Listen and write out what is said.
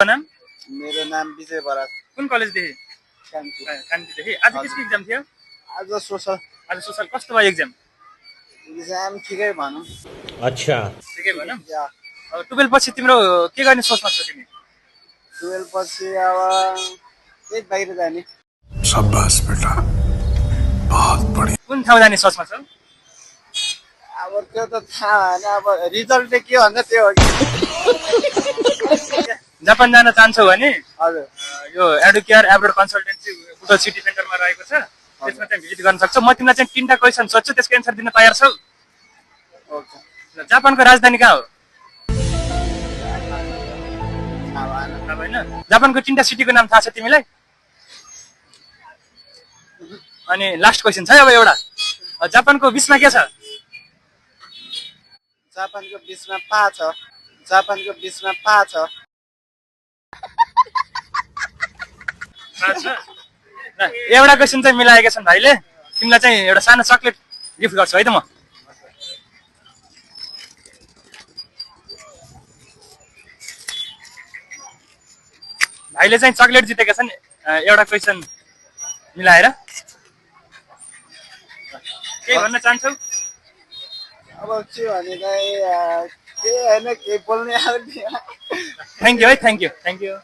नाम मेरो नाम विजय बराल कुन कलेजदेखि कान्ति कान्तिदेखि आज के एक्जाम थियो आज सोसल आज सोशल कस्तो भयो एक्जाम ठिकै भनौँ अच्छा ठिकै भनौँ या अब 12 पछि तिम्रो के गर्ने सोचमा छौ तिमी 12 पछि अब त्यही बाहिर जाने शाबाश बेटा बहुत बढ़िया कुन ठाउँ जाने सोचमा छौ अब त्यो त थाहा भएन अब रिजल्टले के भन्छ त्यो हो कि जापान जान चाहन्छौ भने हजुर यो Educare abroad consultancy Butwal city सेन्टरमा रहेको छ त्यसमा चाहिँ भिजिट गर्न सक्छौ म तिमीलाई चाहिँ 3टा क्वेशन सोध्छु त्यसको एन्सर दिन तयार छौ ओके जापानको राजधानी कहाँ हो थाहा भएन थाहा भएन जापानको 3टा सिटीको नाम थाहा छ तिमीलाई अनि लास्ट क्वेशन छ अब एउटा जापानको बिचमा के छ जापानको बिचमा पा छ जापानको बिचमा पा छ थाहा छ ल एउटा क्वेशन चाहिँ मिलाएका छन् भाइले तिमीलाई चाहिँ एउटा सानो चकलेट गिफ्ट गर्छु है त म भाइले चाहिँ चकलेट जितेका छन् एउटा क्वेशन मिलाएर केही भन्न चाहन्छौ अब के भने चाहिँ के होइन केही बोल्ने आउने थ्याङ्क यू है थ्याङ्क यू